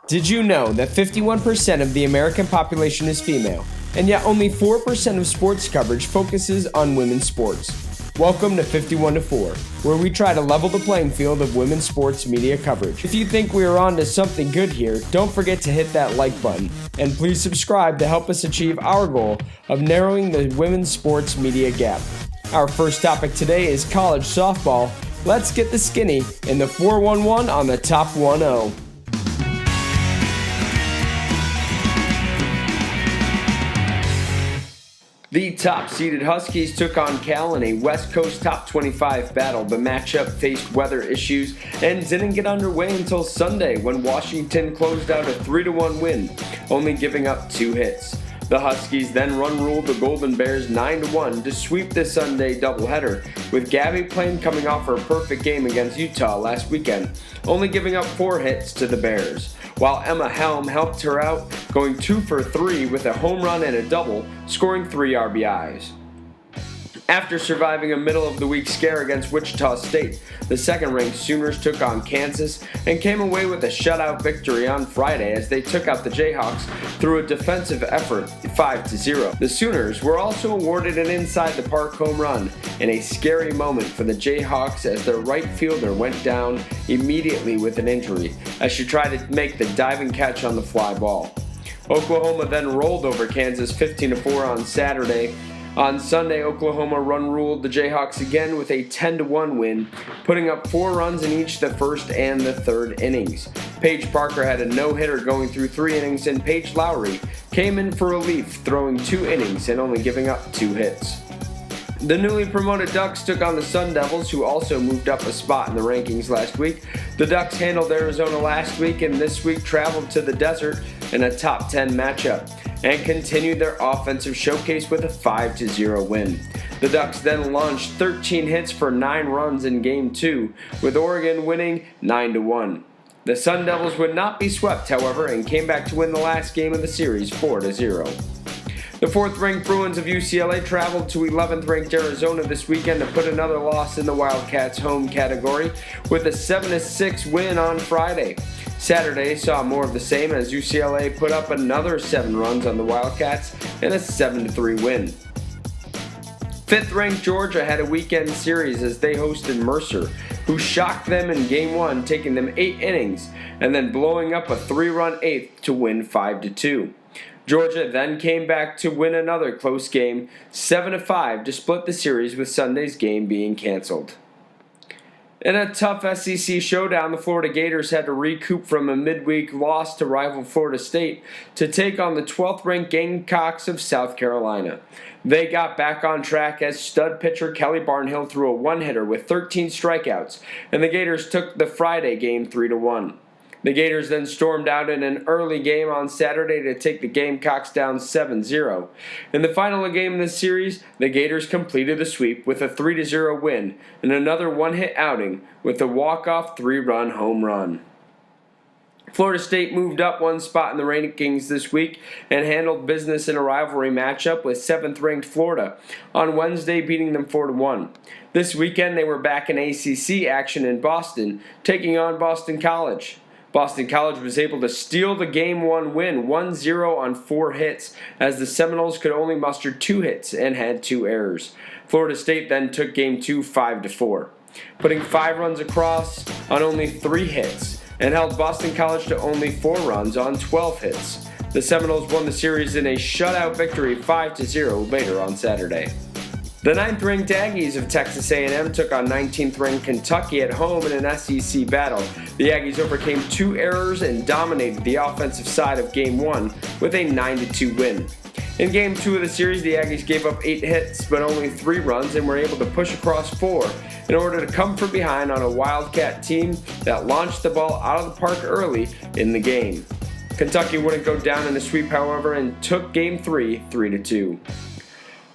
Did you know that 51% of the American population is female, and yet only 4% of sports coverage focuses on women's sports? Welcome to 51 to 4, where we try to level the playing field of women's sports media coverage. If you think we are on to something good here, don't forget to hit that like button, and please subscribe to help us achieve our goal of narrowing the women's sports media gap. Our first topic today is college softball. Let's get the skinny in the 4-1-1 on the top 1-0. The top-seeded Huskies took on Cal in a West Coast top 25 battle. The matchup faced weather issues and didn't get underway until Sunday when Washington closed out a 3-1 win, only giving up 2 hits. The Huskies then run-ruled the Golden Bears 9-1 to sweep the Sunday doubleheader, with Gabby Plain coming off her perfect game against Utah last weekend, only giving up 4 hits to the Bears, while Emma Helm helped her out, going 2 for 3 with a home run and a double, scoring 3 RBIs. After surviving a middle-of-the-week scare against Wichita State, the second-ranked Sooners took on Kansas and came away with a shutout victory on Friday as they took out the Jayhawks through a defensive effort 5-0. The Sooners were also awarded an inside-the-park home run in a scary moment for the Jayhawks as their right fielder went down immediately with an injury as she tried to make the diving catch on the fly ball. Oklahoma then rolled over Kansas 15-4 on Saturday. On Sunday, Oklahoma run-ruled the Jayhawks again with a 10-1 win, putting up 4 runs in each the first and the third innings. Paige Parker had a no-hitter going through 3 innings, and Paige Lowry came in for relief, throwing 2 innings and only giving up 2 hits. The newly promoted Ducks took on the Sun Devils, who also moved up a spot in the rankings last week. The Ducks handled Arizona last week and this week traveled to the desert in a top 10 matchup and continued their offensive showcase with a 5-0 win. The Ducks then launched 13 hits for 9 runs in Game 2, with Oregon winning 9-1. The Sun Devils would not be swept, however, and came back to win the last game of the series 4-0. The 4th-ranked Bruins of UCLA traveled to 11th-ranked Arizona this weekend to put another loss in the Wildcats' home category with a 7-6 win on Friday. Saturday saw more of the same as UCLA put up another 7 runs on the Wildcats and a 7-3 win. 5th-ranked Georgia had a weekend series as they hosted Mercer, who shocked them in Game 1, taking them 8 innings and then blowing up a 3-run 8th to win 5-2. Georgia then came back to win another close game, 7-5, to split the series with Sunday's game being canceled. In a tough SEC showdown, the Florida Gators had to recoup from a midweek loss to rival Florida State to take on the 12th-ranked Gamecocks of South Carolina. They got back on track as stud pitcher Kelly Barnhill threw a one-hitter with 13 strikeouts, and the Gators took the Friday game 3-1. The Gators then stormed out in an early game on Saturday to take the Gamecocks down 7-0. In the final game of the series, the Gators completed the sweep with a 3-0 win and another one-hit outing with a walk-off 3-run home run. Florida State moved up 1 spot in the rankings this week and handled business in a rivalry matchup with 7th-ranked Florida on Wednesday, beating them 4-1. This weekend, they were back in ACC action in Boston, taking on Boston College. Boston College was able to steal the Game 1 win 1-0 on 4 hits as the Seminoles could only muster 2 hits and had 2 errors. Florida State then took Game 2 5-4, putting 5 runs across on only 3 hits and held Boston College to only 4 runs on 12 hits. The Seminoles won the series in a shutout victory 5-0 later on Saturday. The 9th-ranked Aggies of Texas A&M took on 19th-ranked Kentucky at home in an SEC battle. The Aggies overcame 2 errors and dominated the offensive side of Game 1 with a 9-2 win. In Game 2 of the series, the Aggies gave up 8 hits but only 3 runs and were able to push across 4 in order to come from behind on a Wildcat team that launched the ball out of the park early in the game. Kentucky wouldn't go down in a sweep, however, and took Game 3 3-2.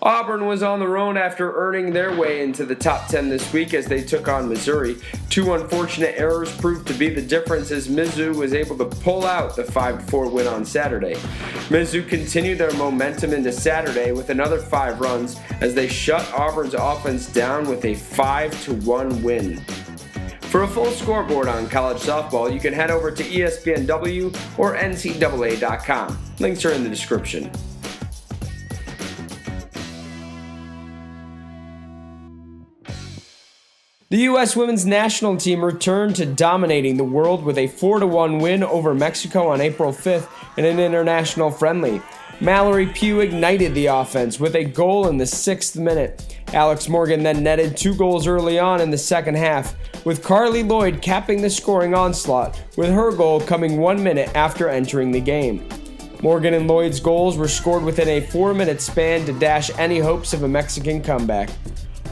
Auburn was on the road after earning their way into the top 10 this week as they took on Missouri. 2 unfortunate errors proved to be the difference as Mizzou was able to pull out the 5-4 win on Saturday. Mizzou continued their momentum into Saturday with another 5 runs as they shut Auburn's offense down with a 5-1 win. For a full scoreboard on college softball, you can head over to ESPNW or NCAA.com. Links are in the description. The U.S. women's national team returned to dominating the world with a 4-1 win over Mexico on April 5th in an international friendly. Mallory Pugh ignited the offense with a goal in the 6th minute. Alex Morgan then netted 2 goals early on in the second half, with Carly Lloyd capping the scoring onslaught, with her goal coming 1 minute after entering the game. Morgan and Lloyd's goals were scored within a 4-minute span to dash any hopes of a Mexican comeback,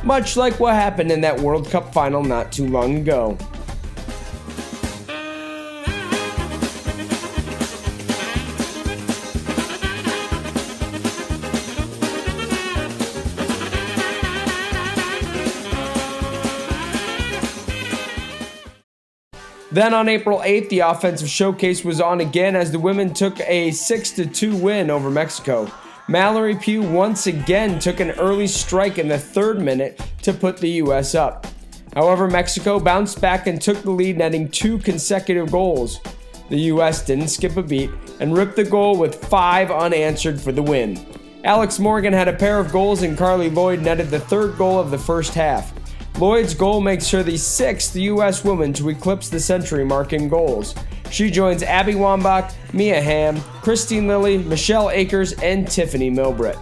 much like what happened in that World Cup final not too long ago. Then on April 8th, the offensive showcase was on again as the women took a 6-2 win over Mexico. Mallory Pugh once again took an early strike in the 3rd minute to put the U.S. up. However, Mexico bounced back and took the lead, netting 2 consecutive goals. The U.S. didn't skip a beat and ripped the goal with 5 unanswered for the win. Alex Morgan had a pair of goals and Carly Lloyd netted the 3rd goal of the first half. Lloyd's goal makes her the 6th U.S. woman to eclipse the century mark in goals. She joins Abby Wambach, Mia Hamm, Christine Lilly, Michelle Akers, and Tiffany Milbrett.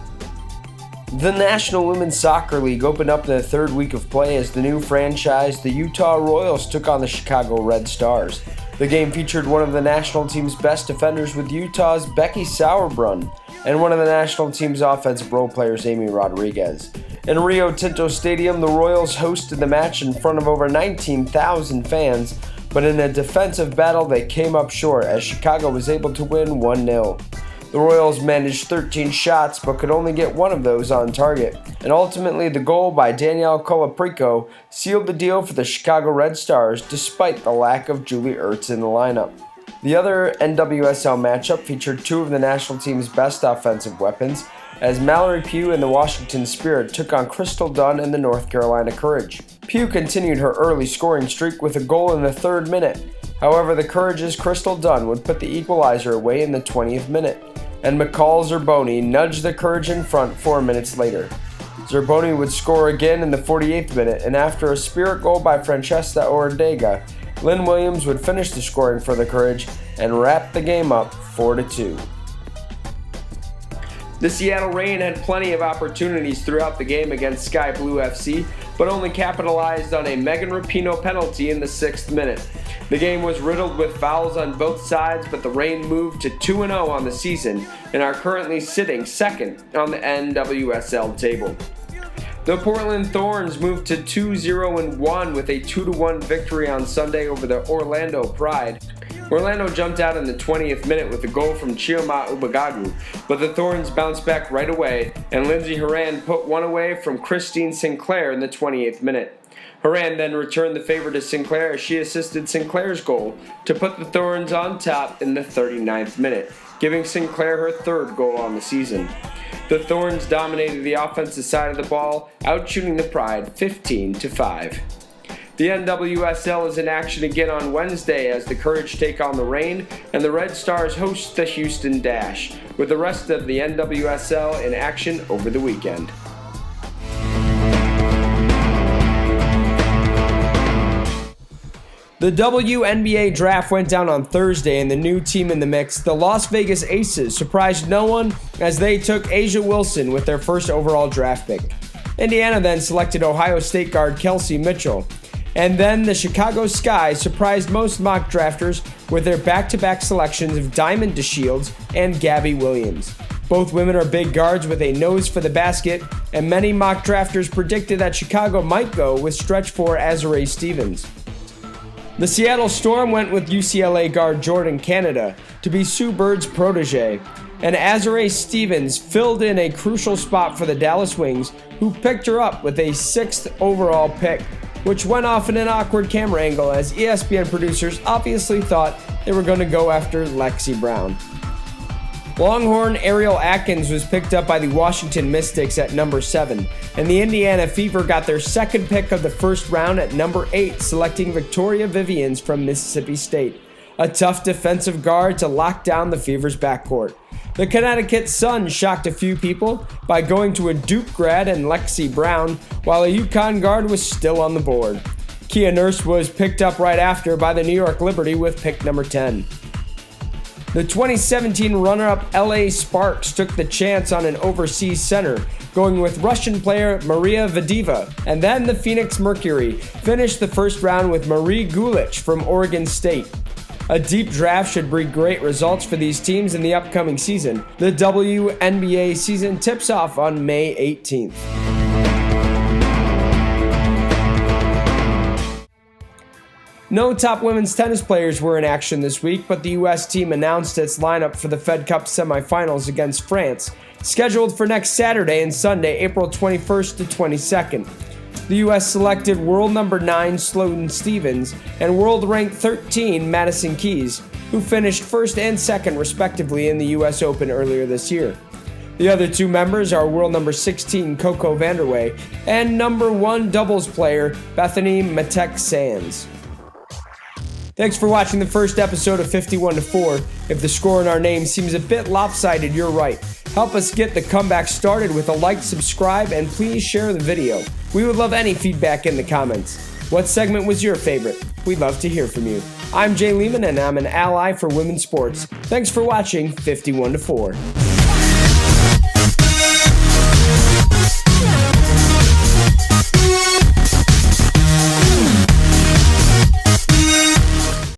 The National Women's Soccer League opened up in the 3rd week of play as the new franchise, the Utah Royals, took on the Chicago Red Stars. The game featured one of the national team's best defenders with Utah's Becky Sauerbrunn and one of the national team's offensive role players, Amy Rodriguez. In Rio Tinto Stadium, the Royals hosted the match in front of over 19,000 fans, but in a defensive battle they came up short as Chicago was able to win 1-0. The Royals managed 13 shots but could only get 1 of those on target, and ultimately the goal by Danielle Colaprico sealed the deal for the Chicago Red Stars despite the lack of Julie Ertz in the lineup. The other NWSL matchup featured 2 of the national team's best offensive weapons, as Mallory Pugh and the Washington Spirit took on Crystal Dunn and the North Carolina Courage. Pugh continued her early scoring streak with a goal in the 3rd minute. However, the Courage's Crystal Dunn would put the equalizer away in the 20th minute, and McCall Zerboni nudged the Courage in front 4 minutes later. Zerboni would score again in the 48th minute, and after a Spirit goal by Francesca Ordega, Lynn Williams would finish the scoring for the Courage and wrap the game up 4-2. The Seattle Reign had plenty of opportunities throughout the game against Sky Blue FC, but only capitalized on a Megan Rapinoe penalty in the 6th minute. The game was riddled with fouls on both sides, but the Reign moved to 2-0 on the season and are currently sitting 2nd on the NWSL table. The Portland Thorns moved to 2-0-1 with a 2-1 victory on Sunday over the Orlando Pride. Orlando jumped out in the 20th minute with a goal from Chioma Ubagagu, but the Thorns bounced back right away, and Lindsay Horan put one away from Christine Sinclair in the 28th minute. Horan then returned the favor to Sinclair as she assisted Sinclair's goal to put the Thorns on top in the 39th minute, giving Sinclair her 3rd goal on the season. The Thorns dominated the offensive side of the ball, outshooting the Pride 15-5. The NWSL is in action again on Wednesday as the Courage take on the Reign and the Red Stars host the Houston Dash, with the rest of the NWSL in action over the weekend. The WNBA draft went down on Thursday, and the new team in the mix, the Las Vegas Aces, surprised no one as they took Asia Wilson with their first overall draft pick. Indiana then selected Ohio State guard Kelsey Mitchell. And then the Chicago Sky surprised most mock drafters with their back-to-back selections of Diamond DeShields and Gabby Williams. Both women are big guards with a nose for the basket, and many mock drafters predicted that Chicago might go with stretch 4 Azurá Stevens. The Seattle Storm went with UCLA guard Jordan Canada to be Sue Bird's protege, and Azurá Stevens filled in a crucial spot for the Dallas Wings, who picked her up with a 6th overall pick, which went off in an awkward camera angle as ESPN producers obviously thought they were going to go after Lexi Brown. Longhorn Ariel Atkins was picked up by the Washington Mystics at number 7, and the Indiana Fever got their second pick of the first round at number 8, selecting Victoria Vivians from Mississippi State, a tough defensive guard to lock down the Fever's backcourt. The Connecticut Sun shocked a few people by going to a Duke grad and Lexi Brown, while a UConn guard was still on the board. Kia Nurse was picked up right after by the New York Liberty with pick number 10. The 2017 runner-up LA Sparks took the chance on an overseas center, going with Russian player Maria Vadeeva, and then the Phoenix Mercury finished the first round with Marie Gulich from Oregon State. A deep draft should bring great results for these teams in the upcoming season. The WNBA season tips off on May 18th. No top women's tennis players were in action this week, but the U.S. team announced its lineup for the Fed Cup semifinals against France, scheduled for next Saturday and Sunday, April 21st to 22nd. The U.S. selected world number 9 Sloane Stephens and world ranked 13 Madison Keys, who finished first and second respectively in the U.S. Open earlier this year. The other two members are world number 16 Coco Vanderway and number 1 doubles player Bethany Matek-Sands. Thanks for watching the first episode of 51-4. If the score in our name seems a bit lopsided, you're right. Help us get the comeback started with a like, subscribe, and please share the video. We would love any feedback in the comments. What segment was your favorite? We'd love to hear from you. I'm Jay Lehman, and I'm an ally for women's sports. Thanks for watching 51-4.